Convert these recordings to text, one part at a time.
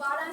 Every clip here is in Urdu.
12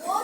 2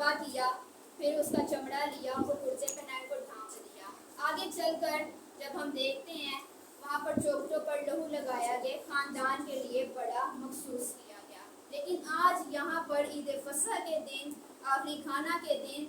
ذبح کیا, پھر اس کا چمڑا لیا, ان کو کرسے پہنائے, ان کو ڈھانپ دیا. آگے چل کر جب ہم دیکھتے ہیں وہاں پر چوکھٹوں پر لہو لگایا گیا, خاندان کے لیے بڑا مخصوص کیا گیا. لیکن آج یہاں پر عید فصح کے دن, آخری کھانا کے دن,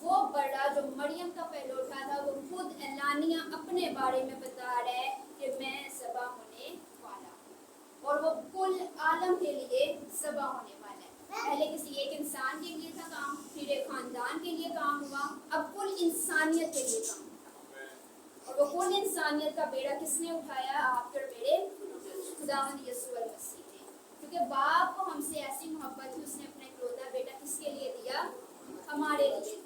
وہ بڑا جو مریم کا پہلوٹا تھا وہ خود اعلانیہ اپنے بارے میں بتا رہا ہے کہ میں ذبح ہونے والا ہوں, اور وہ کل عالم کے لیے ذبح ہونے والا ہے. پہلے کسی ایک انسان کے لیے تھا کام, پھر ایک خاندان کے لیے کام ہوا, اب کل انسانیت کے لیے کام ہوا. اور وہ کل انسانیت کا بیڑا کس نے اٹھایا؟ آپ کے میرے خداوند یسوع المسیح نے. کیونکہ باپ کو ہم سے ایسی محبت تھی, اس نے اپنا اکلوتا بیٹا کس کے لیے دیا؟ ہمارے لیے دیا.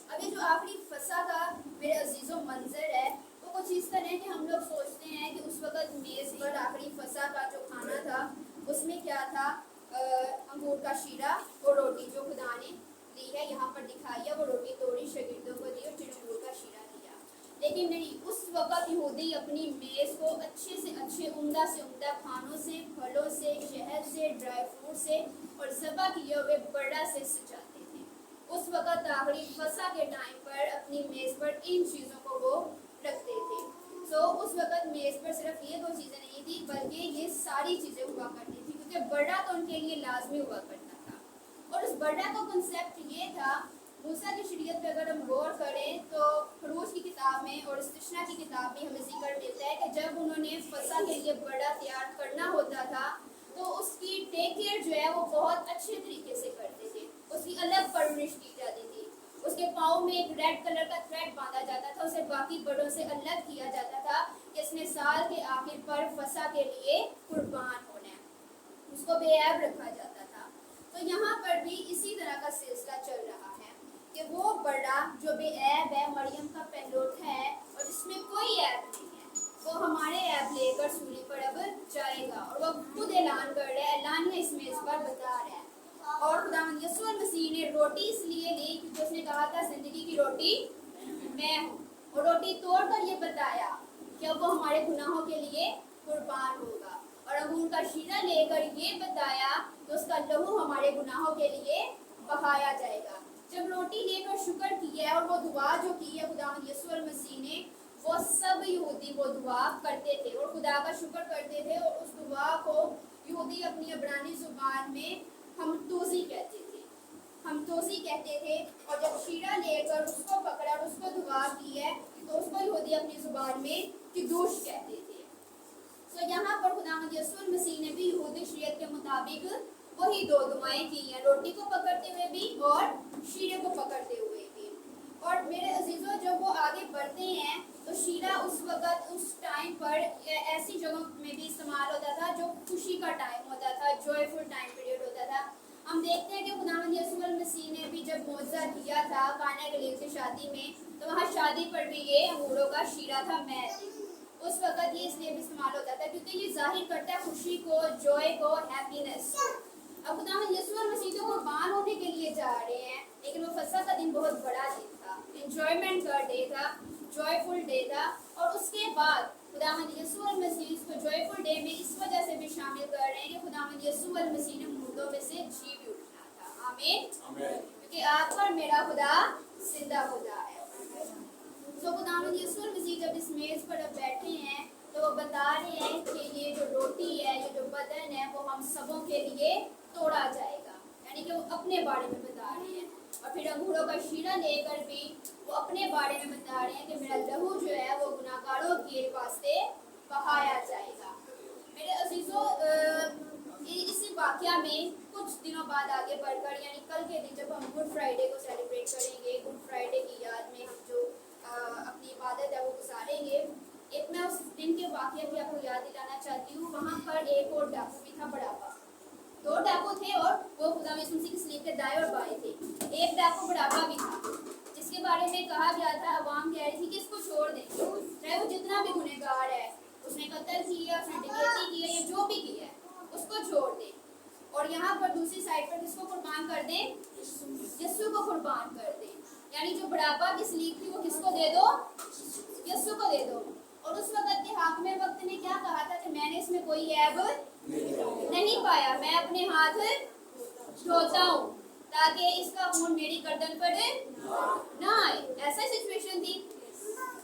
اب یہ جو آخری فصح کا میرے عزیزوں منظر ہے وہ کچھ اس طرح کہ ہم لوگ سوچتے ہیں کہ اس وقت میز پر آخری فصح کا جو کھانا تھا اس میں کیا تھا؟ انگور کا شیرہ اور روٹی جو خدا نے دی ہے, یہاں پر دکھائی ہے, وہ روٹی توڑی, شاگردوں کو دی اور پھر انگور کا شیرہ دیا. لیکن نہیں, اس وقت یہودی اپنی میز کو اچھے سے اچھے عمدہ سے عمدہ کھانوں سے, پھلوں سے, شہد سے, ڈرائی فروٹ سے اور ذبح کیے ہوئے بڑا سے سجاتے تھے. اس وقت آخری فصح کے ٹائم پر اپنی میز پر ان چیزوں کو وہ رکھتے تھے. تو اس وقت میز پر صرف یہ 2 چیزیں نہیں تھی بلکہ یہ ساری چیزیں ہوا کرتی تھی, کیونکہ بڑا تو ان کے لیے لازمی ہوا کرتا تھا. اور اس بڑا کا کنسیپٹ یہ تھا, موسیٰ کی شریعت پہ اگر ہم غور کریں تو خروج کی کتاب میں اور استثنا کی کتاب میں ہمیں ذکر ملتا ہے کہ جب انہوں نے فصح کے لیے بڑا تیار کرنا ہوتا تھا تو اس کی ٹیک کیئر جو ہے وہ بہت اچھے طریقے سے کرتے تھے. اس کی الگ پرورش کی جاتی تھی, اس کے پاؤں میں ایک ریڈ کلر کا تھریڈ باندھا جاتا تھا, اسے باقی بڑوں سے الگ کیا جاتا تھا کہ اس نے سال کے آخر پر فصح کے لیے قربان ہونا ہے, اس کو بے عیب رکھا جاتا تھا. تو یہاں پر بھی اسی طرح کا سلسلہ چل رہا ہے کہ وہ بڑا جو بے عیب ہے, مریم کا پہلوٹا ہے اور اس میں کوئی عیب نہیں ہے, وہ ہمارے عیب لے کر سولی پر اب جائے گا. اور وہ خود اعلان کر رہا ہے, اعلانیہ اس میز پر بتا رہا ہے. اور خداوند یسوع المسیح نے روٹی اس لیے لی کیونکہ اس نے کہا تھا زندگی کی روٹی میں ہوں, اور روٹی توڑ کر یہ بتایا کہ وہ ہمارے گناہوں کے لیے قربان ہوگا. اور انگور کا شیرہ لے کر یہ بتایا کہ اس کا لہو ہمارے گناہوں کے لیے بہایا جائے گا. جب روٹی لے کر شکر کیا اور وہ دعا جو کی ہے خداوند یسوع المسیح نے, وہ سب یہودی وہ دعا کرتے تھے اور خدا کا شکر کرتے تھے, اور اس دعا کو یہودی اپنی عبرانی زبان میں ہم توزی کہتے تھے, ہم توزی کہتے تھے. اور جب شیرہ لے کر اس کو پکڑا اور اس کو دعا کی ہے تو اس کو یہودی اپنی زبان میں کدوش کہتے تھے. تو یہاں پر خداوند یسوع المسیح نے بھی یہودی شریعت کے مطابق وہی 2 دعائیں کی ہیں, روٹی کو پکڑتے ہوئے بھی اور شیرے کو پکڑتے ہوئے بھی. اور میرے عزیزوں جب وہ آگے بڑھتے ہیں تو شیرہ اس وقت اس ٹائم پر ایسی جگہوں میں بھی استعمال ہوتا تھا جو خوشی کا ٹائم ہوتا تھا, جوائفل ٹائم پیریڈ ہوتا تھا. ہم دیکھتے ہیں کہ خداوند یسوع المسیح نے بھی جب معجزہ کیا تھا قانا گلیل کی شادی میں, تو وہاں شادی پر بھی یہ انگوروں کا شیرہ تھا, میں اس وقت یہ اس لیے بھی استعمال ہوتا تھا کیونکہ یہ ظاہر کرتا ہے خوشی کو, جوائے کو, ہیپینس. اب خداوند یسوع المسیح تو قربان ہونے کے لیے جا رہے ہیں, لیکن وہ فصح کا دن بہت بڑا دن تھا, انجوائمنٹ کا ڈے تھا, جوائفل ڈے تھا. اور اس کے بعد خداوند یسوع المسیح اس کو جوائفل ڈے میں اس وجہ سے بھی شامل کر رہے ہیں کہ خداوند یسوع المسیح نے مردوں میں سے جی بھی اٹھنا تھا. آمین. کیونکہ آپ پر میرا خدا زندہ خدا ہے. تو خداوند یسوع المسیح جب اس میز پر اب بیٹھے ہیں تو وہ بتا رہے ہیں کہ یہ جو روٹی ہے, یہ جو بدن ہے, وہ ہم سبوں کے لیے توڑا جائے گا. یعنی کہ وہ اپنے بارے میں بتا رہے ہیں. اور پھر انگوروں کا شیرہ لے کر بھی وہ اپنے بارے میں بتا رہے ہیں کہ میرا لہو جو ہے وہ گناہگاروں کے واسطے بہایا جائے گا. میرے عزیزوں اسی واقعہ میں کچھ دنوں بعد آگے بڑھ کر, یعنی کل کے دن جب ہم گڈ فرائیڈے کو سیلیبریٹ کریں گے, گڈ فرائیڈے کی یاد میں ہم جو اپنی عبادت ہے وہ گزاریں گے, ایک میں اس دن کے واقعہ کی آپ کو یاد دلانا چاہتی ہوں. وہاں پر ایک اور ڈاکو بھی تھا, بڑابا. 2 ڈاکو تھے اور وہ خدا یسوع مسیح کی صلیب کے دائیں اور بائیں تھے. ایک ڈاکو بڑابا بھی تھا جس کے بارے میں کہا گیا تھا, عوام کہہ رہی تھی کہ اس کو چھوڑ دیں, چاہے وہ جتنا بھی گنہگار ہے, اس نے قتل کیا, اس نے ڈکیتی کی ہے, یا جو بھی کیا ہے, اس کو چھوڑ دیں. اور یہاں پر دوسری سائڈ پر کس کو قربان کر دیں؟ یسوع کو قربان کر دیں. یعنی جو بڑابا کی صلیب تھی وہ کس کو دے دو؟ یسوع کو دے دو. اور اس وقت کے حاکم وقت نے کیا کہا تھا کہ میں نے اس میں کوئی عیب نہیں پایا, میں اپنے ہاتھ دھوتا ہوں تاکہ اس کا خون میری گردن پر نہ آئے. ایسا سچویشن تھی,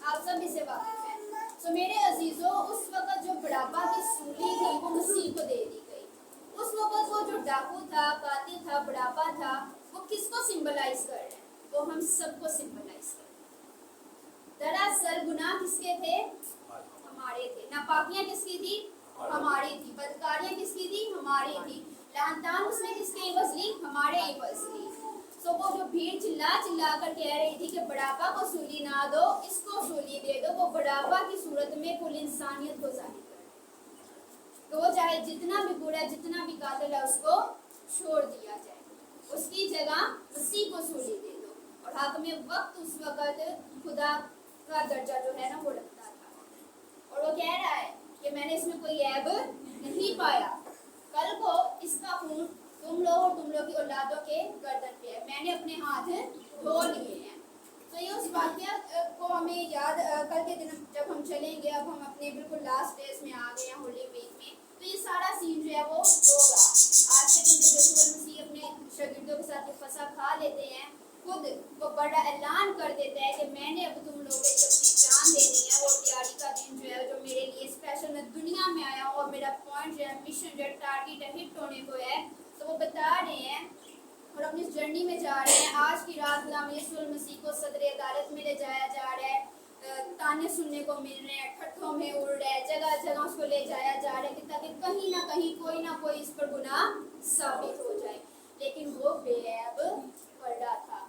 آپ سب اس سے واقف ہیں. تو میرے عزیزوں, اس وقت جو بڑھاپا کی سولی تھی وہ مسیح کو دے دی گئی. اس وقت وہ جو ڈاکو تھا, قاتل تھا, بڑھاپا تھا, وہ کس کو سمبلائز کر رہے ہیں؟ وہ ہم سب کو سمبلائز کر رہے ہیں. دراصل گناہ کس کے تھے؟ ہمارے تھے. ناپاکیاں کس کی تھی؟ ہماری تھی. بدکاریاں کس کی تھی؟ ہماری تھی. لعن طعن اس نے کس کے عوض لی؟ ہمارے عوض لی. تو وہ جو بھیڑ چلا چلا کر کہہ رہی تھی کہ بڑھاپا کو سولی نہ دو, اس کو سولی دے دو, وہ بڑھاپا کی صورت میں کل انسانیت کو ظاہر کر رہی ہے کہ وہ چاہے جتنا بھی برا ہے, جتنا بھی قاتل ہے, اس کو چھوڑ دیا جائے, اس کی جگہ مسیح کو سولی دے دو. اور حاکم وقت اس وقت خدا کا درجہ جو ہے نا وہ رکھتا تھا, اور وہ کہہ رہا ہے کہ میں نے اس میں کوئی عیب نہیں پایا. کل کو اس کا خون تم لوگ اور تم لوگ کی اولادوں کے گردن پہ ہے, میں نے اپنے ہاتھ دھو لیے ہیں. تو یہ اس واقعہ کو ہمیں یاد, کل کے دن جب ہم چلیں گے, اب ہم اپنے بالکل لاسٹ ڈیز میں آ گئے ہیں ہولی ویک میں, تو یہ سارا سین جو ہے وہ ہوگا. آج کے دن جب یسوع المسیح اپنے شاگردوں کے ساتھ یہ فصح کھا لیتے ہیں, خود وہ بڑا اعلان کر دیتا ہے کہ میں نے اب تم لوگوں کو اپنی جان دینی ہے. وہ تیاری کا دن جو ہے, جو میرے لیے اسپیشل, میں دنیا میں آیا ہوں اور میرا پوائنٹ جو ہے, مشن جو ہے, ٹارگیٹ ہے, ہٹ ہونے کو ہے. تو وہ بتا رہے ہیں اور اپنی جرنی میں جا رہے ہیں. آج کی رات غلام یسوع المسیح کو صدر عدالت میں لے جایا جا رہا ہے, تانے سننے کو مل رہے ہیں, ٹھٹھوں میں اڑ رہا ہے, جگہ جگہ اس کو لے جایا جا رہا ہے تاکہ کہیں نہ کہیں کوئی نہ کوئی اس پر گناہ ثابت ہو جائے. لیکن وہ بے عیب پردہ تھا.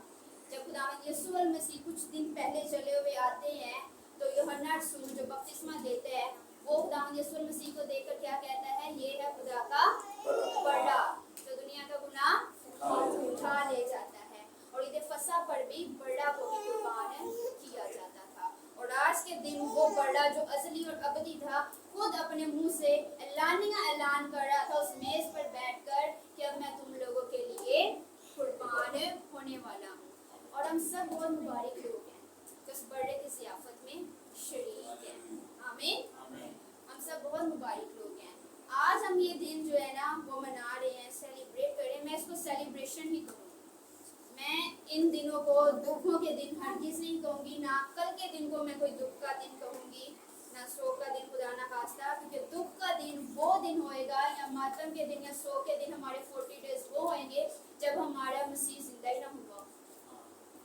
جب خداوند یسوع المسیح کچھ دن پہلے چلے ہوئے آتے ہیں, تو یوحنا رسول جو بپتسمہ دیتا ہے, وہ خداوند یسوع المسیح کو دیکھ کر کیا کہتا ہے؟ یہ ہے خدا کا پردہ جو دنیا کا گناہ اٹھا لے جاتا ہے. اور عید فصح پر بھی بڑا کو بھی قربان کیا جاتا تھا. اور آج کے دن وہ بڑا جو ازلی اور ابدی تھا, خود اپنے منہ سے اعلانیہ اعلان کر رہا تھا اس میز پر بیٹھ کر کہ اب میں تم لوگوں کے لیے قربان ہونے والا ہوں. اور ہم سب بہت مبارک لوگ ہیں جو اس بڑے کی ضیافت میں شریک ہیں. آمین. ہم سب بہت مبارک لوگ ہیں. آج ہم یہ دن جو ہے نا وہ منا رہے ہیں, سیلیبریٹ کر رہے ہیں. میں اس کو سیلیبریشن ہی کہوں گی. میں ان دنوں کو دکھوں کے دن ہرگز نہیں کہوں گی, نہ کل کے دن کو میں کوئی دکھ کا دن کہوں گی, نہ سوگ کا دن, خدا نہ خواستہ. کیونکہ دکھ کا دن وہ دن ہوئے گا, یا ماتم کے دن یا سوگ کے دن ہمارے 40 ڈیز وہ ہوئیں گے جب ہمارا مسیح زندہ ہی نہ ہوگا.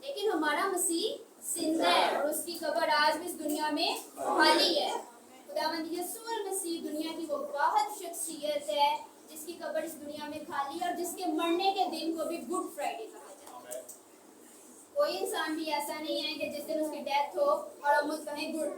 لیکن ہمارا مسیح زندہ ہے, اور اس کی قبر آج بھی اس دنیا میں خالی ہے. خداوند یسوع المسیح دنیا کی وہ واحد شخصیت ہے جس کی قبر اس دنیا میں خالی ہے, اور جس کے مرنے کے دن کو بھی گڈ فرائیڈے کہا جاتا ہے. کوئی انسان بھی ایسا نہیں ہے کہ جس دن اس کی ڈیتھ ہو اور ہم اس کہیں گڈ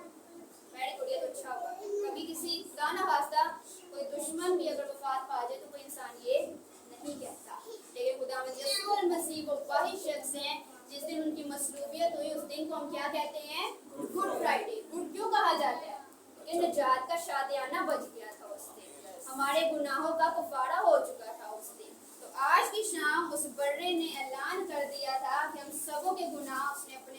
ویری گڈ, یہ تو اچھا ہوا. کبھی کسی کا نہ خواستہ کوئی دشمن بھی اگر وفات پا جائے تو کوئی انسان یہ نہیں کہتا. لیکن خداوند یسوع المسیح وہ واحد شخص ہیں جس دن ان کی مصلوبیت ہوئی, اس دن کو ہم کیا کہتے ہیں؟ Good Friday. گڈ کیوں کہا جاتا ہے؟ کہ نجات کا شادیانہ بچ گیا تھا اس دن, ہمارے گناہوں کا کفارہ ہو چکا تھا اس دن. تو آج کی شام اس بڑے نے اعلان کر دیا تھا کہ ہم سبوں کے گناہ اس نے اپنے